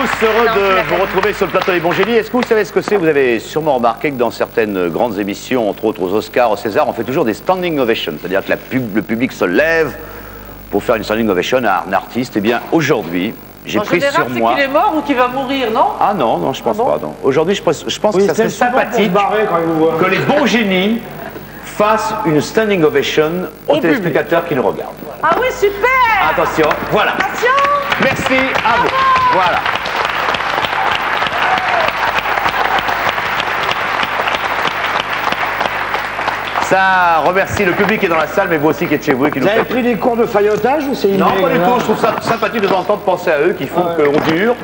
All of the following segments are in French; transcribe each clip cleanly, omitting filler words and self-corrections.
tous, heureux de vous retrouver sur le plateau des Bons Génies. Est-ce que vous savez ce que c'est? Vous avez sûrement remarqué que dans certaines grandes émissions, entre autres aux Oscars, aux Césars, on fait toujours des standing ovations. C'est-à-dire que le public se lève pour faire une standing ovation à un artiste. Eh bien, aujourd'hui, j'ai pris sur moi... c'est qu'il est mort ou qu'il va mourir, non? Ah non, non, je pense pas. Aujourd'hui, je pense que ça serait sympathique que les Bons Génies fassent une standing ovation aux téléspectateurs qui nous regardent. Ah oui, super! Attention, voilà. Attention! Merci à vous. Voilà. Ça remercie le public qui est dans la salle, mais vous aussi qui êtes chez vous et qui nous Vous avez pris des cours de faillotage ou c'est une... Non, pas du tout. Je trouve ça sympathique de temps en temps de penser à eux, qui font qu'on dure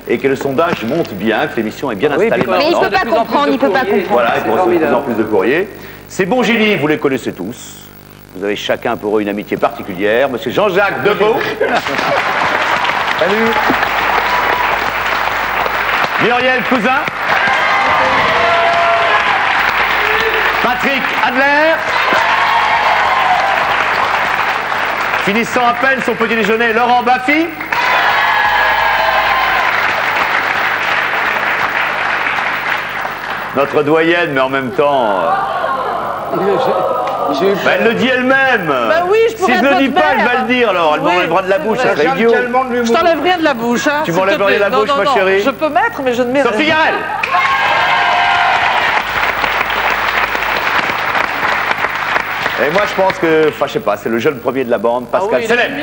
et que le sondage monte bien, que l'émission est bien installée. Mais il ne peut pas comprendre, il ne peut pas comprendre. Voilà, il faut de plus en plus de courriers. Ces Bons Génies, vous les connaissez tous. Vous avez chacun pour eux une amitié particulière. Monsieur Jean-Jacques Deveau. Salut. Muriel Cousin. Patrick Adler. Finissant à peine son petit déjeuner, Laurent Baffy. Notre doyenne, mais en même temps... elle le dit elle-même. Bah oui, je pourrais si je le dis pas, elle va le dire alors. Elle m'enlèvera de la bouche, ça serait idiot. Je t'enlève rien de la bouche. Hein, tu m'enlèves rien de la bouche, ma chérie. Je peux mettre, mais je ne mets rien. Sophie Garel. Et moi, je pense que, enfin, je sais pas, c'est le jeune premier de la bande, Pascal Selem.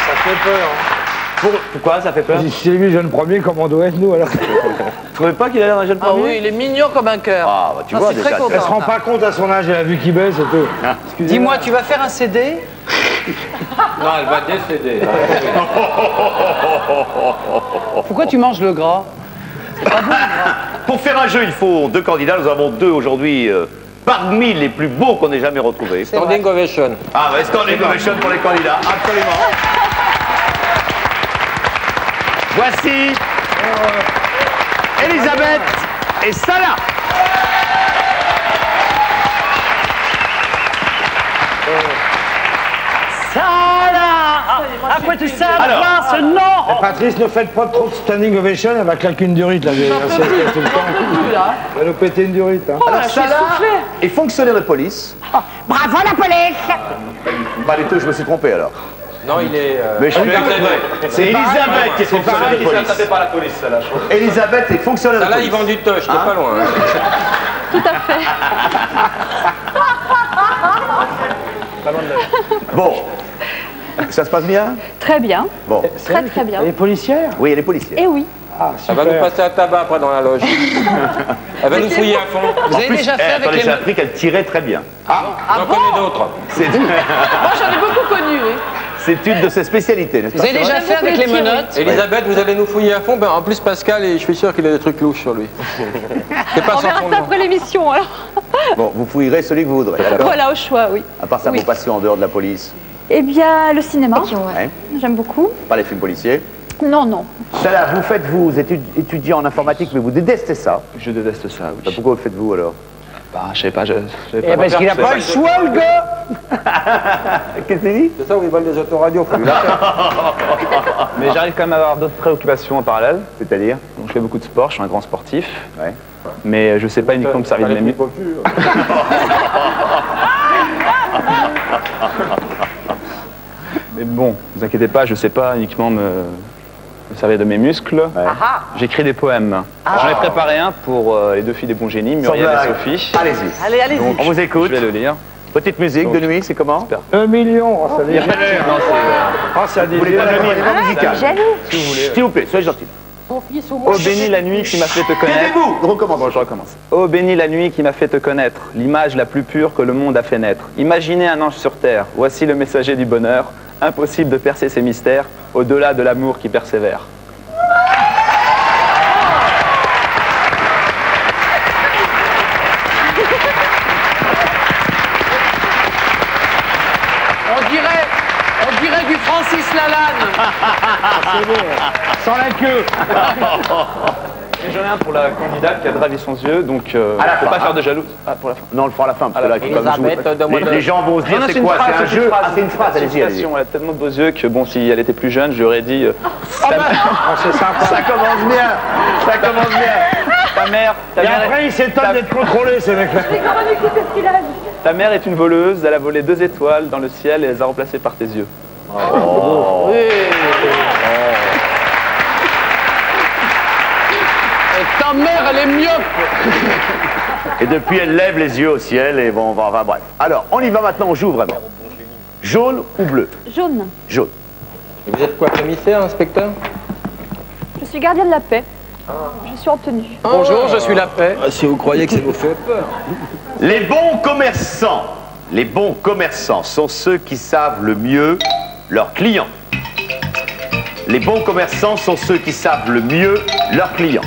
Ça fait peur. Pourquoi ça fait peur? Si c'est lui le jeune premier, comment on doit être nous alors? Vous trouvez pas qu'il a l'air d'un jeune premier? Ah oui, il est mignon comme un cœur. Ah, bah, tu vois, déjà. Elle se rend pas compte à son âge, elle a vu qu'il baisse et tout. Dis-moi, tu vas faire un CD? Non, elle va décéder. Pourquoi tu manges le gras? C'est pas bon, le gras. Pour faire un jeu, il faut deux candidats. Nous avons deux aujourd'hui parmi les plus beaux qu'on ait jamais retrouvés. Standing ovation. Ah ouais, standing ovation pour les candidats, absolument. Voici Elisabeth et Salah. Salah! À quoi tu sais Alors, non! Patrice, ne faites pas trop de standing ovation, elle va claquer une durite là. Tout le temps. Elle va nous péter une durite. Hein. Alors, Salah est fonctionnaire de police. Bravo la police! Pas du tout, je me suis trompé alors. Non, il est... Mais je suis c'est Elisabeth qui est fonctionnaire de police. Ça pas la police, ça, là. Elisabeth est fonctionnaire de Là, police. ils vendent du toche, t'es pas loin. Bon, ça se passe bien? Très bien. Bon. Très très bien. Elle est policière? Oui, elle est policière. Eh oui. Ah, Elle va nous passer à tabac après dans la loge. Elle va nous fouiller à fond. Vous avez déjà fait avec attendez, les... j'ai appris qu'elle tirait très bien. J'en connais d'autres. C'est Moi, j'en ai beaucoup connu, oui. c'est une de ses spécialités, n'est-ce pas? Vous avez déjà fait avec les menottes? Elisabeth, vous allez nous fouiller à fond. Ben, en plus, Pascal, je suis sûr qu'il a des trucs louches sur lui. C'est pas On sans verra fond. ça après l'émission alors. Bon, vous fouillerez celui que vous voudrez, d'accord? Voilà, au choix, oui. À part ça, Oui. vos passions en dehors de la police? Eh bien, le cinéma. Ouais. J'aime beaucoup. Pas les films policiers? Non, non. Salah, vous êtes étudiant en informatique, mais vous détestez ça. Je déteste ça, oui. Bah, pourquoi vous le faites-vous alors? Bah, je sais pas, je savais Eh pas. parce qu'il a pas le choix, le gars. Qu'est-ce que tu dis? C'est ça où ils volent des autoradios, faut lui la faire. Mais j'arrive quand même à avoir d'autres préoccupations en parallèle. C'est-à-dire? Donc je fais beaucoup de sport, je suis un grand sportif. Ouais. Mais je sais pas uniquement me servir de mes muscles. Mais bon, vous inquiétez pas, je sais pas uniquement me servir de mes muscles. J'écris des poèmes. J'en ai préparé un pour les deux filles des Bons Génies, Muriel et Sophie. Allez-y. Allez, allez-y. On vous écoute. Je vais le lire. Petite musique de nuit, c'est comment? 1 million. Oh, ça dit... Non, c'est... Oh, ça dit... Vous voulez pas donner l'élément musical? Jaloux. Si vous voulez. S'il vous plaît, soyez gentil. Oh béni la nuit qui m'a fait te connaître. Taisez-vous! Recommence. Bon, je recommence. Oh béni la nuit qui m'a fait te connaître, l'image la plus pure que le monde a fait naître. Imaginez un ange sur terre, voici le messager du bonheur. Impossible de percer ses mystères, au-delà de l'amour qui persévère. On dirait du Francis Lalanne. C'est bon. Sans la queue. Et j'en ai un pour la candidate qui a dravé sans yeux, donc À la faut fin, pas faire hein. de jaloux. Ah, pour la fin. Non, on le fera à la fin, parce que là, il faut quand même Elisabeth, jouer. donne-moi Les gens vont se dire, Non, c'est quoi? C'est un jeu? Ah, c'est une phrase, allez-y, allez-y. Elle a tellement de beaux yeux que, bon, si elle était plus jeune, je lui aurais dit C'est sympa. Ça commence bien. Ça commence bien. ta mère, Et après, il s'étonne d'être contrôlé, ces mecs-là. ta mère est une voleuse, elle a volé 2 étoiles dans le ciel et elle les a remplacées par tes yeux. Et ta mère, elle est myope. Et depuis, elle lève les yeux au ciel et bon, enfin, bref. Alors, on y va maintenant, on joue vraiment. Jaune ou bleu? Jaune. Jaune. Vous êtes quoi, commissaire, inspecteur? Je suis gardien de la paix. Je suis en tenue. Bonjour, je suis la paix. Si vous croyez que ça vous fait peur. Les bons commerçants sont ceux qui savent le mieux leurs clients. Les bons commerçants sont ceux qui savent le mieux leurs clients.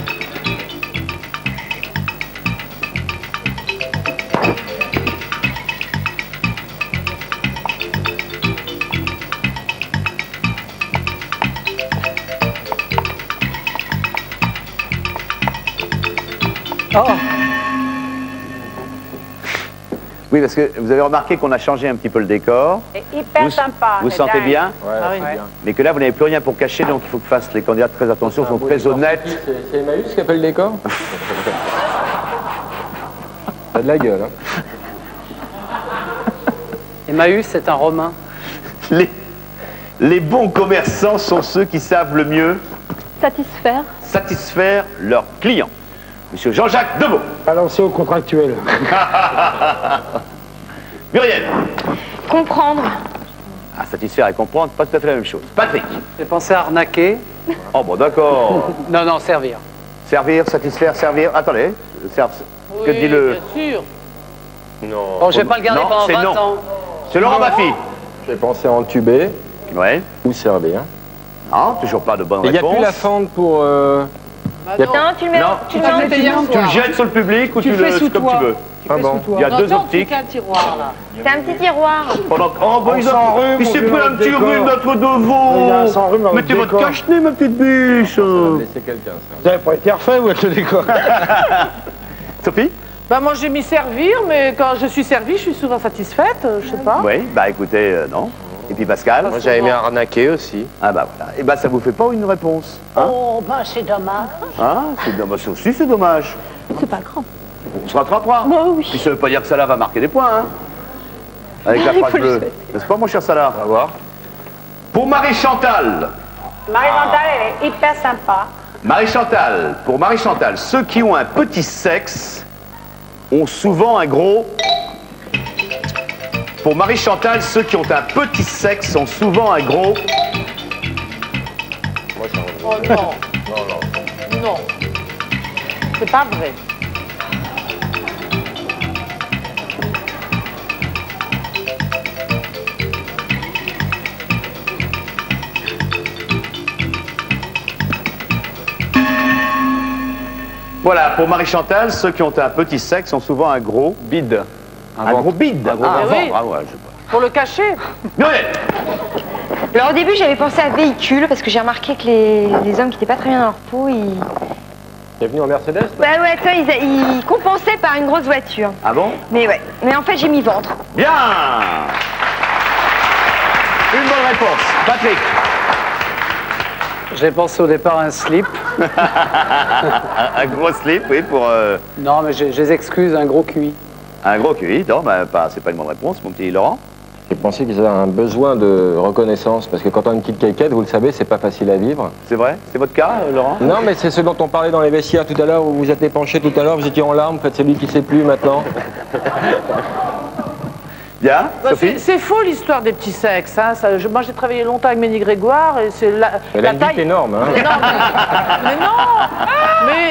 Oh, Oui, parce que vous avez remarqué qu'on a changé un petit peu le décor. Hyper sympa. Vous sentez bien? ah oui. Mais que là, vous n'avez plus rien pour cacher, donc il faut que fassent les candidats très attention, sont très honnêtes. C'est Emmaüs qui appelle le décor? T'as de la gueule, hein. Emmaüs, c'est un romain. Les bons commerçants sont ceux qui savent le mieux Satisfaire. leurs clients. Monsieur Jean-Jacques Deveau. Balancer au contractuel. Muriel. Comprendre. Ah, satisfaire et comprendre, pas tout à fait la même chose. Patrick. J'ai pensé à arnaquer. Oh, bon, d'accord. Non, non, servir. Servir, satisfaire, servir. Attendez. Que dit le. Bien sûr. Non. Bon, je vais pas le garder Non, pendant c'est 20 non. ans. C'est Laurent Baffy. J'ai pensé entuber Ouais. ou servir. Non, toujours pas de bonne Il n'y a réponse. plus la fente pour... Bah Y a- non. Non, tu le mets, Non. tu le mets en Tu dessous. Tu le jettes sur le public ou tu, Tu fais le. sous Comme toi. tu veux. Ah bon. Il y a deux optiques. un tiroir, là. C'est un petit tiroir. Pendant que. Oh, bah, On s'enrhume, il s'est on pris fait un notre petit décor. rhume, notre Il y a un Deveau. sans-rhume dans Mettez votre votre décor. cache-nez, ma petite biche. Laissez quelqu'un, ça. Vous n'avez pas été refait ou avec le décor? Sophie? Bah moi j'ai mis servir, mais quand je suis servie, je suis souvent satisfaite, je sais pas. Oui, bah écoutez, non. Et puis Pascal? Moi j'avais mis arnaquer aussi. Ah bah voilà. Et bah ça vous fait pas une réponse. Hein? Oh, bah c'est dommage. Ah, c'est dommage. Ça aussi, c'est dommage. C'est pas grave. On se rattrapera. Moi, oui. Puis ça veut pas dire que Salah va marquer des points, hein. Avec la Il phrase faut le bleue. souhaiter. N'est-ce pas, mon cher Salah? On va voir. Pour Marie-Chantal. Marie-Chantal, elle est hyper sympa. Marie-Chantal. Pour Marie-Chantal, ceux qui ont un petit sexe ont souvent un gros... Pour Marie-Chantal, ceux qui ont un petit sexe ont souvent un gros... Oh non. Non. C'est pas vrai. Voilà, pour Marie-Chantal, ceux qui ont un petit sexe ont souvent un gros... Bide. Un gros bide. Un gros Ah, ventre. oui. Ah ouais, je sais pas. Pour le cacher. Muriel. Alors au début, j'avais pensé à véhicule, parce que j'ai remarqué que les hommes qui n'étaient pas très bien dans leur peau, ils... T'es venu en Mercedes, toi? Ouais, toi, ils compensaient par une grosse voiture. Ah bon? Mais ouais. Mais en fait, j'ai mis ventre. Bien. Une bonne réponse. Patrick. J'ai pensé au départ à un slip. Un gros slip, oui, pour Non, mais je les excuse, un gros QI. un gros QI. Non, bah, c'est pas une bonne réponse, mon petit Laurent. J'ai pensé qu'ils avaient un besoin de reconnaissance, parce que quand on a une petite caquette, vous le savez, c'est pas facile à vivre. C'est vrai? C'est votre cas, Laurent? Non, mais c'est ce dont on parlait dans les vestiaires tout à l'heure, où vous êtes épanché tout à l'heure, vous étiez en larmes, faites celui qui sait plus maintenant. Bien, Bah, Sophie? c'est faux l'histoire des petits sexes. Hein. Moi j'ai travaillé longtemps avec Ménie Grégoire et c'est Elle a une bite énorme, hein.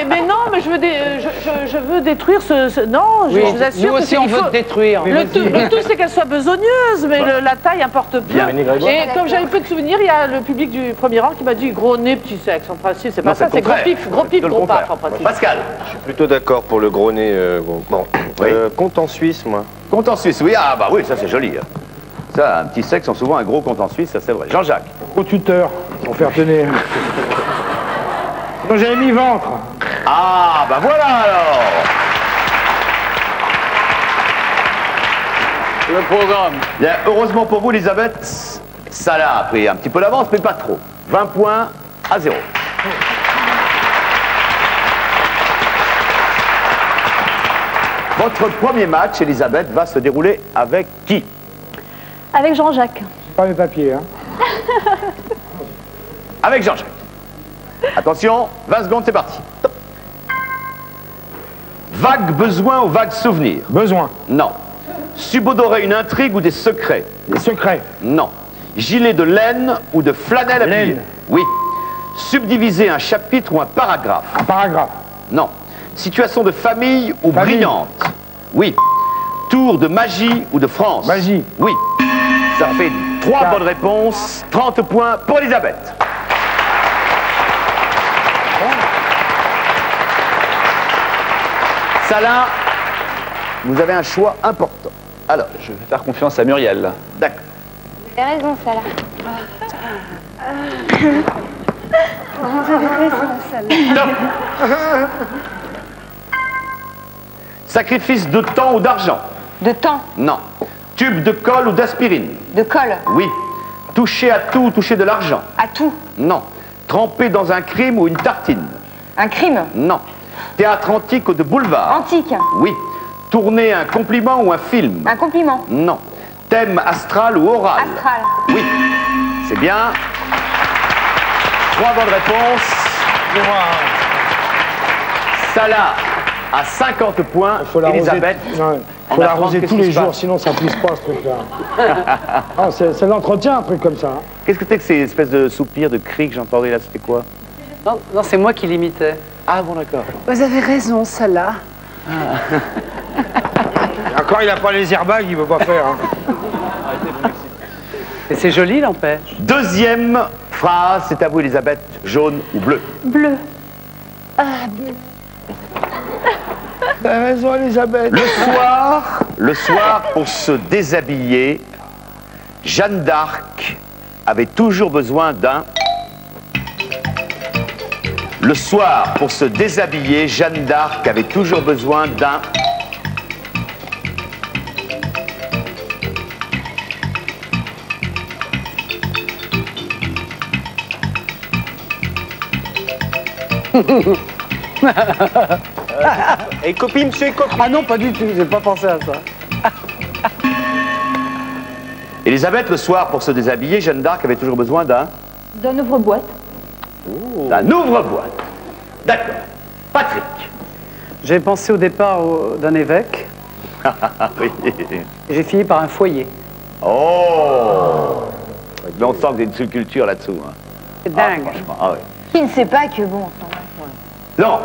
Mais non, mais je veux détruire ce non, je vous assure Nous que aussi, on veut te détruire. Le tout, c'est qu'elle soit besogneuse, mais la taille importe peu. Bien, Ménie Grégoire. Et comme j'avais peu de souvenirs, il y a le public du premier rang qui m'a dit gros nez, petit sexe. En principe, c'est pas Non, ça, c'est c'est le gros contraire. pif, gros pif, C'est le gros contraire. paf en principe. Pascal. Plutôt d'accord pour le gros nez. Bon. Oui. Compte en Suisse, moi. Compte en Suisse, oui. Ah bah oui, ça c'est joli. Hein. Ça, un petit sexe ont souvent un gros compte en Suisse, ça c'est vrai. Jean-Jacques. Au tuteur, pour faire tenir. Non, j'avais mis ventre. Ah, bah voilà alors. Le programme. Bien, heureusement pour vous, Elisabeth, Salah a pris un petit peu d'avance, mais pas trop. 20 points à 0. Votre premier match, Elisabeth, va se dérouler avec qui? Avec Jean-Jacques. Pas mes papiers, hein. Avec Jean-Jacques. Attention, 20 secondes, c'est parti. Vague besoin ou vague souvenir? Besoin. Non. Subodorer une intrigue ou des secrets? Des secrets. Non. Gilet de laine ou de flanelle habillée? Laine. Oui. Subdiviser un chapitre ou un paragraphe? Un paragraphe. Non. Situation de famille ou Famille. brillante? Oui. Tour de magie ou de France? Magie. Oui. Ça fait 3 Quatre. bonnes réponses, 30 points pour Elisabeth. Salah, vous avez un choix important. Alors, Je vais faire confiance à Muriel. d'accord. Vous avez raison, ça là. Top. Sacrifice de temps ou d'argent? De temps, Non. Tube de colle ou d'aspirine? de colle, Oui. Toucher à tout ou toucher de l'argent? à tout. Non. Tremper dans un crime ou une tartine? Un crime, Non. Théâtre antique ou de boulevard? antique, Oui. Tourner un compliment ou un film? un compliment, Non. Thème astral ou oral? astral. Oui. C'est bien. 3 bonnes réponses. Salah à 50 points. Il faut l'arroser. Elisabeth. Non, en faut a l'arroser 30, qu'est-ce tous qui les se jours, passe sinon ça pousse pas ce truc-là. Ah, c'est l'entretien, un truc comme ça. Hein. Qu'est-ce que c'est que ces espèces de soupirs, de cris que j'entendais là? C'était quoi? Non, non, c'est moi qui l'imitais. Ah bon, d'accord. Vous avez raison, Salah. Et encore, il a pas les airbags, il veut pas faire. Hein. Et c'est joli, l'empêche. Deuxième phrase, c'est à vous, Elisabeth. Jaune ou bleu? Bleu. T'as raison, Elisabeth. Le soir, pour se déshabiller, Jeanne d'Arc avait toujours besoin d'un... Le soir, pour se déshabiller, Jeanne d'Arc avait toujours besoin d'un... Et copie, monsieur, copie. Ah non, pas du tout, j'ai pas pensé à ça. Elisabeth, le soir, pour se déshabiller, Jeanne d'Arc avait toujours besoin d'un... D'un ouvre-boîte. D'un ouvre-boîte. D'accord. Patrick. J'ai pensé au départ d'un évêque, Oui. et j'ai fini par un foyer. Oh. Mais on sent que y a une subculture là-dessous. Hein. C'est dingue. Franchement, ah oui. Qui ne sait pas que bon, enfin, Non.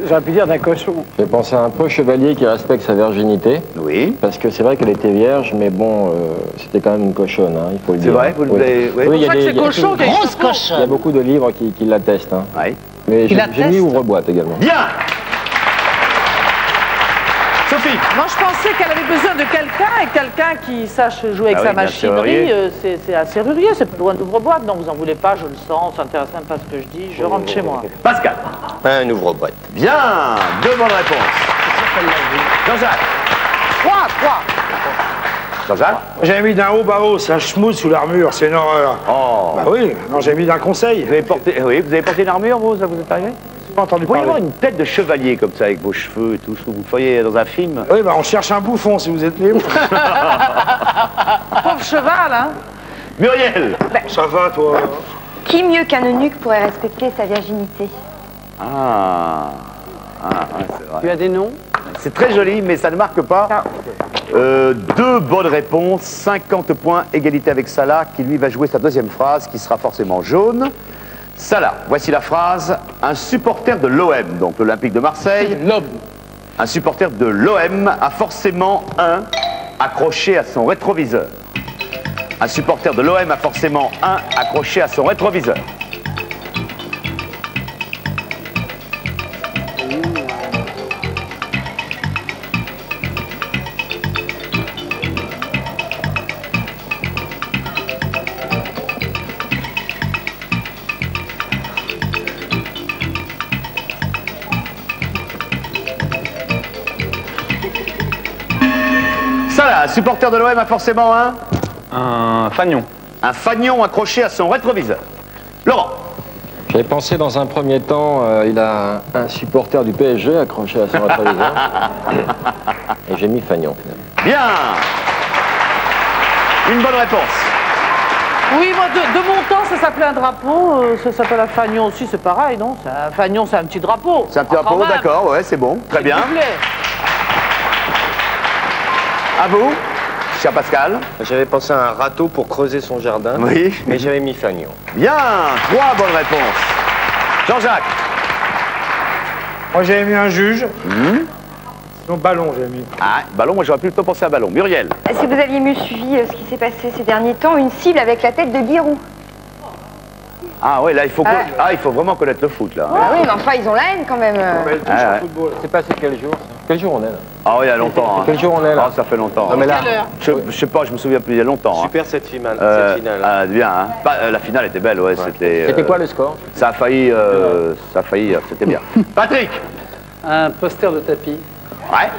J'aurais pu dire d'un cochon. J'ai pensé à un peu chevalier qui respecte sa virginité, Oui. parce que c'est vrai qu'elle était vierge, mais bon, c'était quand même une cochonne, hein, il faut le C'est dire. vrai, vous Oui. l'avez... Oui. Oui, il y a C'est des- que c'est il y a- cochon qui a une Grosse chevaux. il y a beaucoup de livres qui l'attestent. Hein. Oui. Mais Qui j'ai l'atteste mis ouvre-boîte également. Bien. Sophie. Moi, je pensais qu'elle avait besoin de quelqu'un, et quelqu'un qui sache jouer avec Ah sa oui, d'un machinerie, serrurier. c'est un serrurier, c'est pas loin d'ouvre-boîte, donc vous en voulez pas, je le sens, on s'intéresse même pas à ce que je dis, je rentre chez moi. Pascal. Un ouvre-boîte. Bien. 2 bonnes réponses. Jean-Jacques. 3. Jean-Jacques. J'avais mis d'un haut bas haut, c'est un schmousse sous l'armure, c'est une horreur. Oh. Bah oui, non, j'ai mis d'un conseil. Vous avez porté, oui, vous avez porté une armure, vous, ça vous est arrivé? J'ai pas entendu Vous pourriez parler. avoir une tête de chevalier comme ça, avec vos cheveux et tout, ce que vous feriez dans un film. Oui, bah on cherche un bouffon si vous êtes libre. Pauvre cheval, hein. Muriel. Ça va, toi. qui mieux qu'un eunuque pourrait respecter sa virginité? Ah. Ouais, c'est vrai. Tu as des noms? C'est très joli, mais ça ne marque pas. 2 bonnes réponses, 50 points, égalité avec Salah, qui lui va jouer sa deuxième phrase, qui sera forcément jaune. Salah, voici la phrase. Un supporter de l'OM, donc l'Olympique de Marseille, L'homme. un supporter de l'OM a forcément un accroché à son rétroviseur. Un supporter de l'OM a forcément un accroché à son rétroviseur. Un supporter de l'OM a forcément Un fagnon. un fagnon accroché à son rétroviseur. Laurent. J'avais pensé dans un premier temps, il a un supporter du PSG accroché à son rétroviseur. Et j'ai mis Fagnon finalement. Bien. Une bonne réponse. Oui, moi, de mon temps, ça s'appelait un drapeau. Ça s'appelle un fagnon aussi, c'est pareil, non? Un fagnon, c'est un petit drapeau. C'est un petit drapeau, d'accord, ouais, c'est bon. Très bien. À vous, cher Pascal. J'avais pensé à un râteau pour creuser son jardin. Oui. Mais j'avais mis Fagnon. Bien, 3 bonnes réponses. Jean-Jacques. Moi, j'avais mis un juge. Sinon, ballon, j'avais mis. Ah, ballon, moi j'aurais plutôt pensé à ballon. Muriel. Si vous aviez mieux suivi ce qui s'est passé ces derniers temps, une cible avec la tête de Giroud. Ah ouais, là il faut, il faut vraiment connaître le foot là. Ah oui, mais enfin, ils ont la haine quand même. C'est passé quel jour? Quel jour on est là? Ah oui, il y a longtemps. Hein. Quel jour on est là? Ah, ça fait longtemps. Non, mais là, je sais pas, je me souviens plus, il y a longtemps. Super cette finale. Bien, hein. La finale était belle, ouais. C'était quoi le score? Ça a failli, c'était bien. Patrick. Un poster de tapis. Ouais.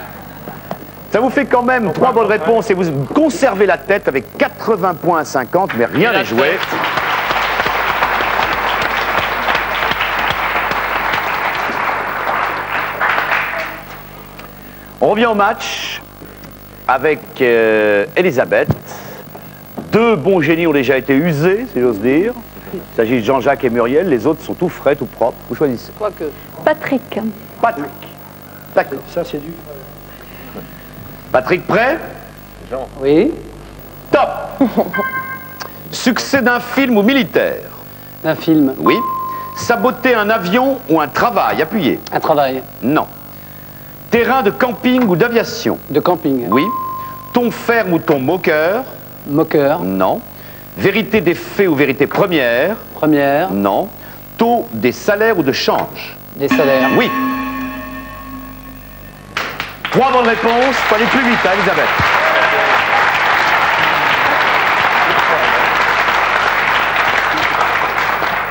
Ça vous fait quand même 3 bonnes réponses et vous conservez la tête avec 80 points à 50, mais rien n'est joué. On revient au match avec Elisabeth. 2 bons génies ont déjà été usés, si j'ose dire. Il s'agit de Jean-Jacques et Muriel. Les autres sont tout frais, tout propres. Vous choisissez. Quoique. Patrick. Patrick. D'accord. Ça, c'est du. Patrick, prêt? Oui. Top. Succès d'un film ou militaire? Un film. Oui. Saboter un avion ou un travail? Appuyez. Un travail. Non. Terrain de camping ou d'aviation? De camping. Oui. Ton ferme ou ton moqueur? Moqueur. Non. Vérité des faits ou vérité première? Première. Non. Taux des salaires ou de change? Des salaires. Oui. 3 bonnes réponses. Faut aller plus vite, hein, Elisabeth.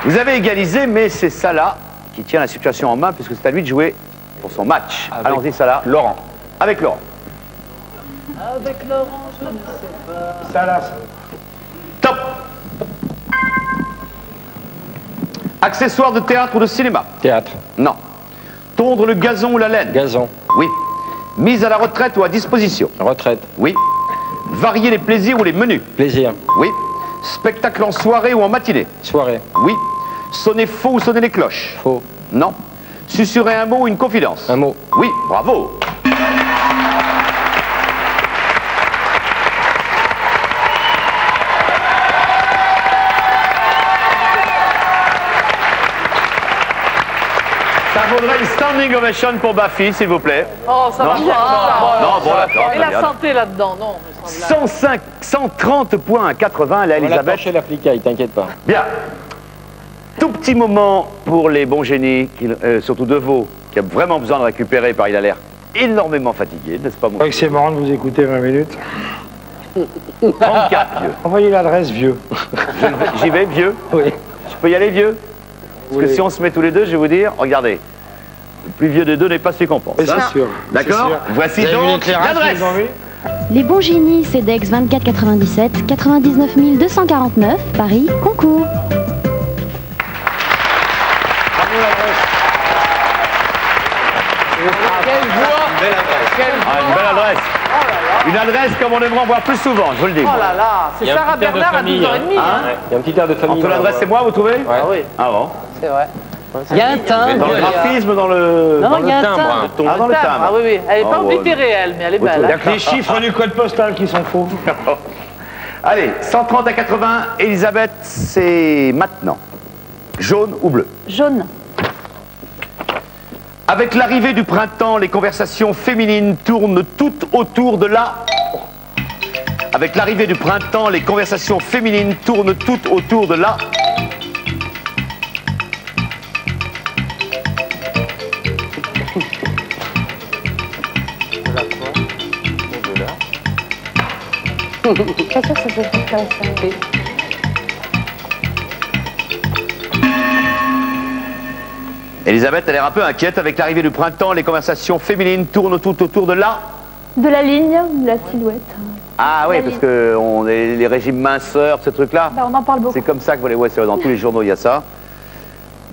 Vous avez égalisé, mais c'est Salah qui tient la situation en main puisque c'est à lui de jouer pour son match. Allons-y, Salah. Laurent. Avec Laurent. Avec Laurent, je ne sais pas. Ça, là, ça. Top. Accessoires de théâtre ou de cinéma? Théâtre. Non. Tondre le gazon ou la laine? Gazon. Oui. Mise à la retraite ou à disposition? Retraite. Oui. Varier les plaisirs ou les menus? Plaisir. Oui. Spectacle en soirée ou en matinée? Soirée. Oui. Sonner faux ou sonner les cloches? Faux. Non. Susurrer un mot ou une confidence? Un mot. Oui, bravo. Ça vaudrait une standing ovation pour Bafi, s'il vous plaît. Oh, ça va Non. pas. Non, bon, d'accord. Et la santé là-dedans, non. mais sans blague. 130 points à 80, là, On va Elisabeth. chez l'applicaille, t'inquiète pas. Bien. Tout petit moment pour les bons génies, surtout de Vaux, qui a vraiment besoin de récupérer, car il a l'air énormément fatigué, n'est-ce pas, mon Je crois que c'est marrant de vous écouter 20 minutes. 34, vieux. Envoyez l'adresse, vieux. J'y vais, vieux? Oui. Je peux y aller, vieux? Parce que Oui. si on se met tous les deux, je vais vous dire, regardez, le plus vieux des deux n'est pas celui qu'on pense. Oui, hein. c'est sûr. D'accord? C'est sûr. Voici Vous avez vu donc l'éclairage l'adresse. qu'ils ont mis Les bons génies, CEDEX 2497, 99 249, Paris, Concours. Ah, une belle adresse. Une adresse comme on aimerait en voir plus souvent, je vous le dis. Oh là là, c'est Il y a un Sarah petit air de Bernard à famille, 12h30. hein. Hein. Il y a un petit air de famille. Entre l'adresse et moi, vous trouvez? Ouais. Ah oui, Ah bon? C'est vrai. Il y a un timbre. Dans le graphisme, dans le... Non, non, il y a un timbre, timbre. hein. Ah, dans le timbre. Ah oui, oui. Elle n'est pas Oh, oblitérée, elle, mais elle est Vous belle. trouvez- hein. Il y a que les chiffres du code postal qui sont faux. Allez, 130 à 80, Elisabeth, c'est maintenant. Jaune ou bleu? Jaune. Avec l'arrivée du printemps, les conversations féminines tournent toutes autour de la... Avec l'arrivée du printemps, les conversations féminines tournent toutes autour de la... Pas sûr que ça peut faire comme ça. Elisabeth a l'air un peu inquiète. Avec l'arrivée du printemps, les conversations féminines tournent tout autour de la... De la ligne, de la silhouette. Ah oui, parce que les régimes minceurs, ce truc-là. Bah, on en parle beaucoup. C'est comme ça que vous les voyez, dans tous les journaux, il y a ça.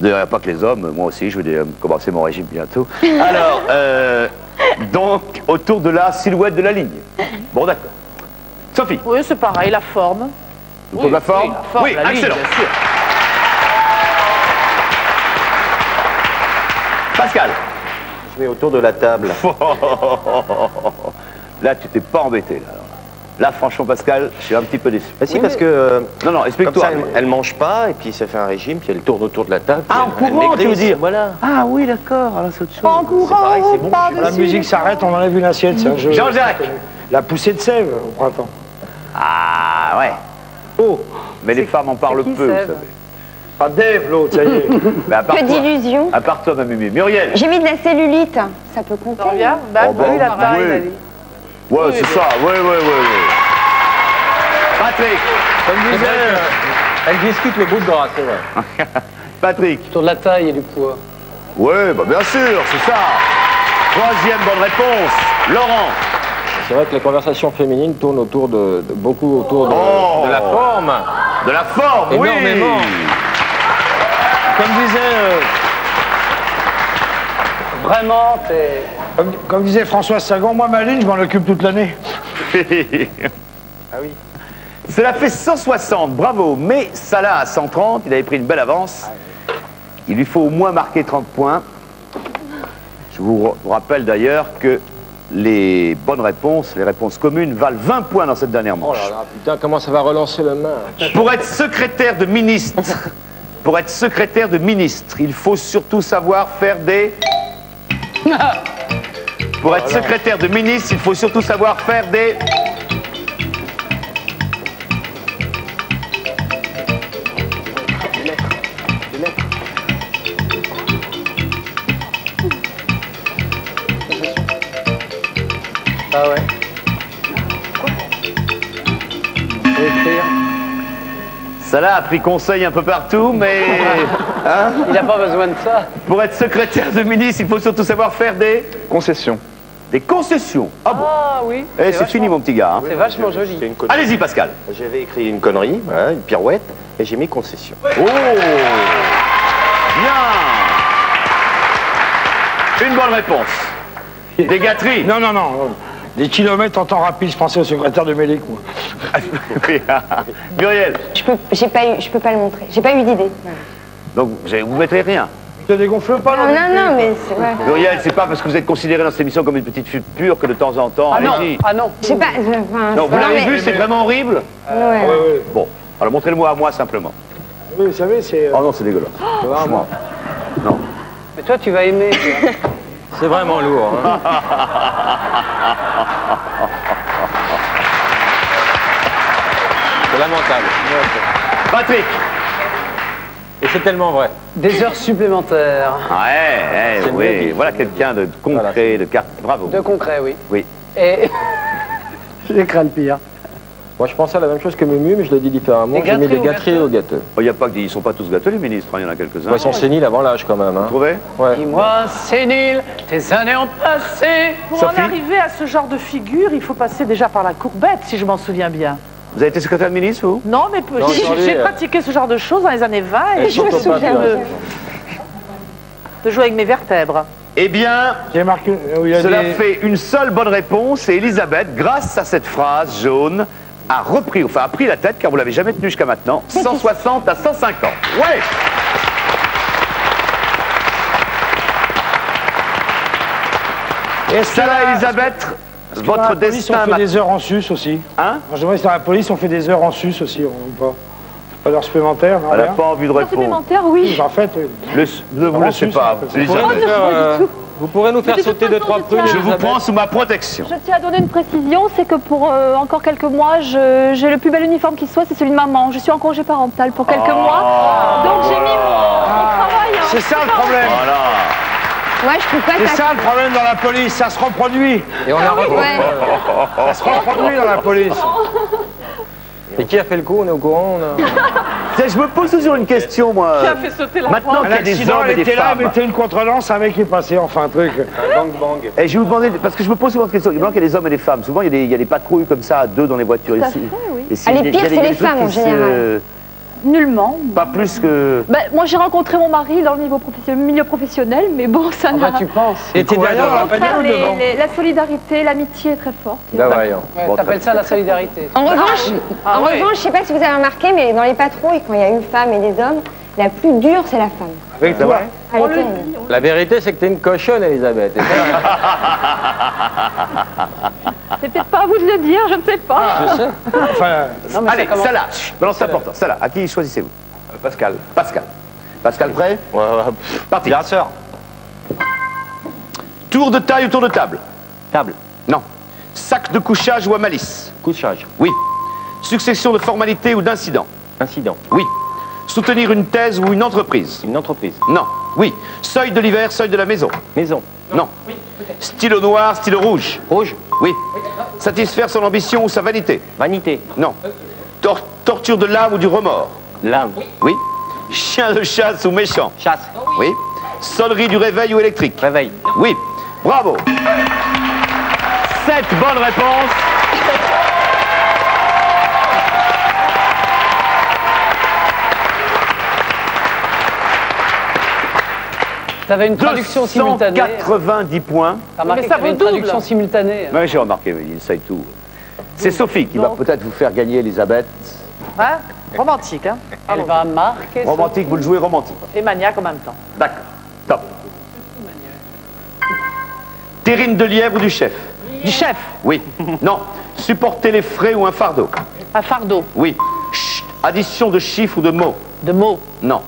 D'ailleurs, il n'y a pas que les hommes, moi aussi, je vais commencer mon régime bientôt. Alors, donc, autour de la silhouette de la ligne. Bon, d'accord. Sophie. Oui, c'est pareil, la forme. Autour de la forme. Oui, la forme, oui, la ligne, excellent. bien sûr. Pascal. Je mets autour de la table. Là, tu t'es pas embêté, là. Là, franchement, Pascal, je suis un petit peu déçu. Bah si, parce que... Non, non, Comme explique-toi. ça, elle mange pas, et puis ça fait un régime, puis elle tourne autour de la table. Ah, en puis elle courant, tu veux maigrisse, dire. Voilà. Ah oui, d'accord, alors c'est autre chose. En courant, pareil, c'est bon, par La musique s'arrête, on enlève une assiette, c'est un jeu. Jean-Jacques. La poussée de sève au printemps. Ah, ouais. Oh, mais les femmes en parlent qui, peu, vous Sève savez. Pas Dave, l'autre, ça y est. Mais à part Que toi- d'illusions. À part toi, ma Mimi. Muriel. J'ai mis de la cellulite. Ça peut compter. T'en viens Oh, bah, oui, la taille, oui. la vie. Ouais, c'est ça, ouais. Patrick. Comme disait, elle discute le bout de gras, c'est vrai. Patrick. Autour de la taille et du poids. Ouais, bah bien sûr, c'est ça. Troisième bonne réponse. Laurent. C'est vrai que les conversations féminines tournent autour beaucoup autour de, Oh. de la forme. De la forme, oui. Énormément. Comme disait, Vraiment, t'es... comme disait François Sagan, moi ma ligne, je m'en occupe toute l'année. Ah oui. Cela fait 160, bravo. Mais Salah à 130, il avait pris une belle avance. Il lui faut au moins marquer 30 points. Je vous rappelle d'ailleurs que les bonnes réponses, les réponses communes, valent 20 points dans cette dernière Oh manche. là là, putain, comment ça va relancer le match? Pour être secrétaire de ministre, il faut surtout savoir faire des... Pour être secrétaire de ministre, il faut surtout savoir faire des... Ah ouais. Faut écrire. Salah a pris conseil un peu partout, mais... Hein, Il n'a pas besoin de ça. pour être secrétaire de ministre, il faut surtout savoir faire des... Concession. Des concessions. Ah bon. Ah oui. Eh, c'est fini, mon petit gars. hein. C'est vachement joli. C'est une connerie. Allez-y, Pascal. J'avais écrit une connerie, voilà, une pirouette, et j'ai mis concession. Oh, bien. Une bonne réponse. Des gâteries. Non. Des kilomètres en temps rapide, je pensais au secrétaire de Mélic, moi. Muriel. Je peux pas le montrer. J'ai pas eu d'idée. Donc, vous ne mettrez rien. Je te dégonfle pas, là. Non, mais c'est vrai. Muriel, c'est pas parce que vous êtes considérée dans cette émission comme une petite fille pure que de temps en temps, Ah non, allez-y. ah non. Je sais pas. Enfin, Non, vous non, l'avez mais- vu, c'est vraiment horrible. Ouais. Bon, alors montrez-le-moi à moi simplement. Oui, vous savez, c'est... Oh non, c'est dégueulasse. Franchement. Non. Mais toi, tu vas aimer. tu vois. C'est vraiment lourd. Hein. C'est lamentable. Patrick. Et c'est tellement vrai. Des heures supplémentaires. Ouais, C'est mieux oui. qu'il- Voilà quelqu'un de concret, de carte. Bravo. De concret, oui. Oui. Et... J'ai craint le pire. Moi, je pensais à la même chose que Mumu, mais je l'ai dit différemment. Des J'ai mis des gâteries gâteries au au gâteux. Oh, y a pas que ils ne sont pas tous gâteux, les ministres. hein, Il y en a quelques-uns. Ouais, ils sont séniles avant l'âge, quand même. Hein. Vous trouvez Ouais. Dis-moi, sénile, tes années ont passé. Pour Sophie en arriver à ce genre de figure, il faut passer déjà par la courbette, si je m'en souviens bien. Vous avez été secrétaire de ministre, vous Non, mais attendez, j'ai pratiqué ce genre de choses dans les années 20 et Elle je me saute au souviens papier, de jouer avec mes vertèbres. Eh bien, J'ai marqué... il y a cela des- fait une seule bonne réponse et Elisabeth, grâce à cette phrase jaune, a pris la tête car vous l'avez jamais tenue jusqu'à maintenant. 160 à 150. Ouais. Est-ce que Salah la- Elisabeth, dans votre la police, destin on fait maintenant. des heures en sus aussi. Hein Moi, je demande si dans la police, on fait des heures en sus aussi, ou pas. Pas d'heures supplémentaires, non, Elle n'a rien. pas envie de Heures répondre. supplémentaires, oui. En fait, oui. Ne vous laissez Ensuite, pas, ça Elisabeth. Vous pourrez nous faire De toute sauter deux, façon, trois je prunes. tiens- Je vous Elisabeth. prends sous ma protection. Je tiens à donner une précision, c'est que pour encore quelques mois, j'ai le plus bel uniforme qui soit, c'est celui de maman. Je suis en congé parental pour quelques mois, donc j'ai mis mon travail. C'est ça le problème. Voilà. Moi, je trouve pas C'est ça. ça le problème dans la police, ça se reproduit. Et on a Ouais. Ça se reproduit dans la police. Et qui a fait le coup? On est au courant? Je me pose toujours une question, moi. Qui a fait sauter la Maintenant qu'il y a des hommes et des était là, femmes. mettait une contre-lance, un mec est passé, enfin un truc. Bang bang. Et je vais vous demander, parce que je me pose souvent cette question, il y a des hommes et des femmes. Souvent, il y a des patrouilles comme ça, à deux dans les voitures Tout à ici. fait, oui. Et si- Les il y a pires, des- c'est il y a les des trucs femmes, en qui se- général. Nullement. Pas plus que... Ben, moi, j'ai rencontré mon mari dans le milieu professionnel, mais bon, ça n'a... Tu penses. Et t'es derrière Au dans la bagnole contraire, ou devant la solidarité, l'amitié est très forte. Ben voyons. Ouais, T'appelles ça la solidarité. En revanche, Ah ouais. je sais pas si vous avez remarqué, mais dans les patrouilles, quand il y a une femme et des hommes, la plus dure, c'est la femme. Avec toi. Elle est terrible. La vérité, c'est que t'es une cochonne, Elisabeth. C'est peut-être pas à vous de le dire, je ne sais pas. Je sais. Enfin, Non, mais Allez, ça commence- ça là, balance c'est important. Ça là, à qui choisissez-vous? Pascal. Pascal. Pascal prêt? Ouais, ouais. Parti. Bien sûr. Tour de taille ou tour de table? Table. Non. Sac de couchage ou à malice? Couchage. Oui. Succession de formalités ou d'incidents? Incident. Oui. Soutenir une thèse ou une entreprise? Une entreprise. Non. Oui. Seuil de l'hiver, seuil de la maison? Maison. Non. Stylo noir, stylo rouge? Rouge. Oui. Satisfaire son ambition ou sa vanité? Vanité. Non. Torture de l'âme ou du remords? L'âme. Oui. Chien de chasse ou méchant? Chasse. Oui. Sonnerie du réveil ou électrique? Réveil. Oui. Bravo. 7 bonnes réponses. T'avais une traduction simultanée. 290 points. T'as remarqué Mais ça qu'il y avait vaut une double. traduction simultanée. Oui, j'ai remarqué, oui, il sait tout. C'est Sophie qui va peut-être vous faire gagner, Elisabeth. Hein? Romantique, hein? Elle va marquer. Romantique, vous le jouez romantique. Et maniaque en même temps. D'accord. Top. Terrine de lièvre ou du chef? Du chef, Oui. Non. Supporter les frais ou un fardeau? un fardeau, Oui. Chut. Addition de chiffres ou de mots? de mots, Non.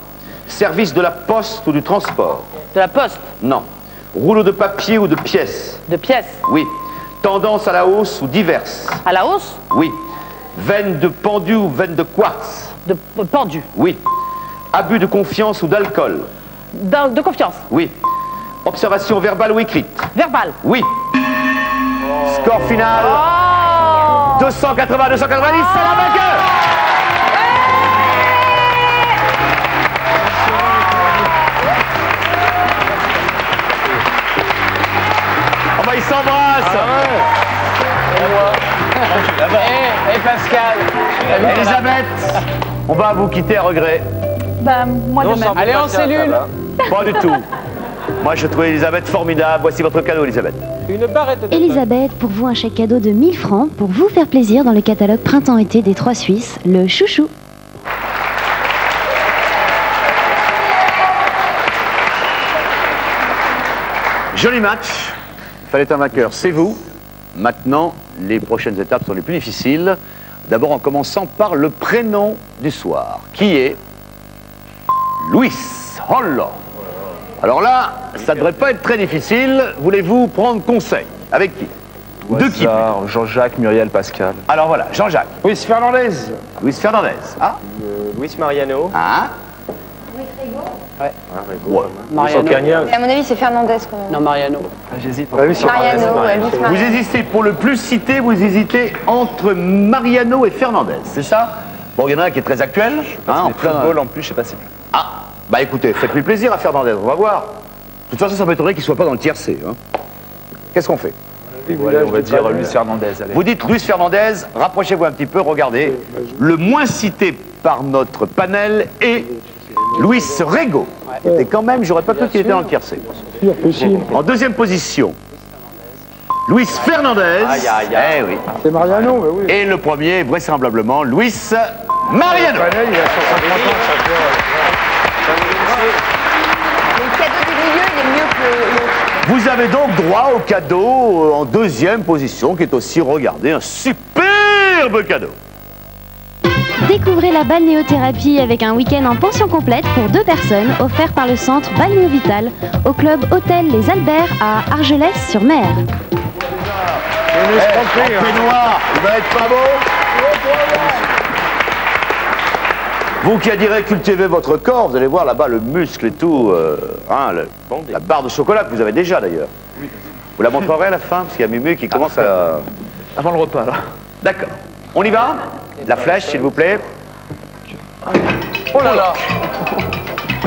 Service de la poste ou du transport? de la poste, Non. Rouleau de papier ou de pièces? de pièces, Oui. Tendance à la hausse ou diverse? à la hausse, Oui. Veine de pendu ou veine de quartz? de pendu, Oui. Abus de confiance ou d'alcool? de confiance, Oui. Observation verbale ou écrite? verbal. Oui. Score final. 280, 290, c'est la vainqueur. Oh bah ils s'embrassent. Et Pascal. Elisabeth, on va vous quitter à regret. Ben, moi de même. Allez en cellule. Pas du tout. Moi je trouvais Elisabeth formidable. Voici votre cadeau, Elisabeth. Une barrette de... Elisabeth, pour vous un chèque cadeau de 1000 francs pour vous faire plaisir dans le catalogue Printemps-été des Trois Suisses, le chouchou. Joli match. Il fallait un vainqueur, c'est vous. Maintenant, les prochaines étapes sont les plus difficiles. D'abord en commençant par le prénom du soir, qui est Luis. Oh là. Alors là, ça ne devrait pas être très difficile. Voulez-vous prendre conseil? Avec qui? De qui? Hasard, Jean-Jacques, Muriel, Pascal. Alors voilà, Jean-Jacques. Luis Fernandez. Luis Fernandez. Ah. Luis Mariano. Ah. Mariano. Et à mon avis, c'est Fernandez quand même. Non, Mariano. J'hésite. Luis Mariano, ouais, Luis Vous Mariano. hésitez pour le plus cité, vous hésitez entre Mariano et Fernandez, c'est ça? Bon, il y en a un qui est très actuel. Hein, en plein... Football en plus, je sais pas si. Ah, bah écoutez, faites-lui plaisir à Fernandez, on va voir. De toute façon, ça m'étonnerait qu'il soit pas dans le tiercé. Hein. Qu'est-ce qu'on fait? Ouais, on va dire Luis Fernandez. Allez. Vous dites Luis Fernandez, rapprochez-vous un petit peu, regardez. Le moins cité par notre panel est Luis Rego. Qui était quand même, j'aurais pas cru qu'il était dans le tiercé. En deuxième position, Luis Fernandez. Aïe, aïe, aïe. Eh oui. C'est Mariano, mais oui. Et le premier, vraisemblablement, Luis Mariano. Panel, il a 150 ans, ça fait... Le cadeau du milieu, il est mieux que l'autre. Vous avez donc droit au cadeau en deuxième position, qui est aussi, regardez, un superbe cadeau. Découvrez la balnéothérapie avec un week-end en pension complète pour 2 personnes offert par le centre Balnéo Vital au club Hôtel Les Alberts à Argelès-sur-Mer. C'est une escroquerie, hein. Peignoir, il va être pas beau. Vous qui admirez cultiver votre corps, vous allez voir là-bas le muscle et tout, la barre de chocolat que vous avez déjà d'ailleurs. Vous la montrerez à la fin, parce qu'il y a Mumu qui commence à... Avant le repas, là. D'accord. On y va? La flèche, s'il vous plaît. Oh là là.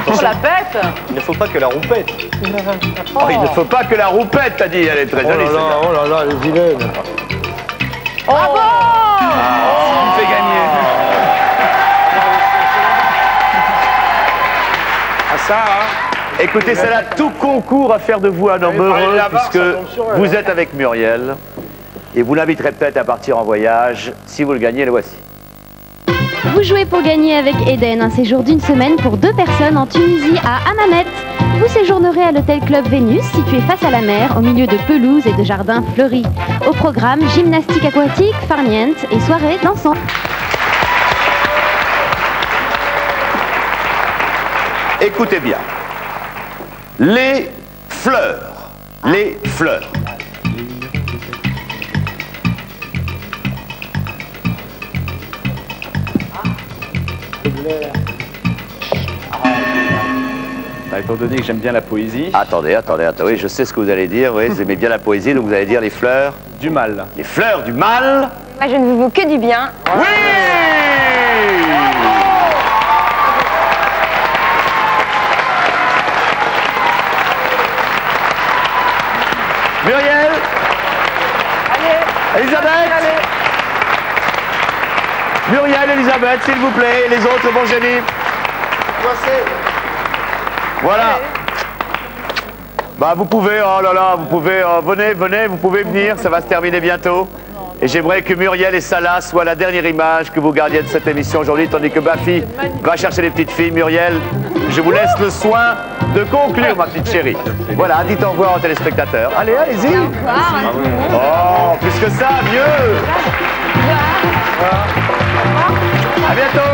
Oh la bête. Il ne faut pas que la roue pète. Oh, il ne faut pas que la roue pète, t'as dit. Elle est très jolie, celle-là. Oh là là, les vilaines. Bravo. Il me fait gagner. Ah ça, hein. Écoutez, c'est là tout concours à faire de vous un homme heureux, puisque vous êtes avec Muriel. Et vous l'inviterez peut-être à partir en voyage. Si vous le gagnez, le voici. Vous jouez pour gagner avec Eden, un séjour d'une semaine pour 2 personnes en Tunisie à Hammamet. Vous séjournerez à l'hôtel Club Vénus, situé face à la mer, au milieu de pelouses et de jardins fleuris. Au programme, gymnastique aquatique, farniente et soirée dansante. Écoutez bien. Les fleurs. Les fleurs. Bah, étant donné que j'aime bien la poésie. Attendez, oui, je sais ce que vous allez dire. Oui, vous aimez bien la poésie, donc vous allez dire les fleurs. Du mal. Les fleurs du mal. Moi, je ne vous veux que du bien. Oui! Muriel. Allez. Elisabeth. Allez. Muriel, Elisabeth, s'il vous plaît. Et les autres, bon génie. Voilà. Bah vous pouvez, oh là là, vous pouvez, venez, vous pouvez venir, ça va se terminer bientôt. Et j'aimerais que Muriel et Salah soient la dernière image que vous gardiez de cette émission aujourd'hui, tandis que Bafi va chercher les petites filles. Muriel, je vous laisse le soin de conclure, ma petite chérie. Voilà, dites au revoir aux téléspectateurs. Allez, allez-y. Oh, plus que ça, mieux. À bientôt.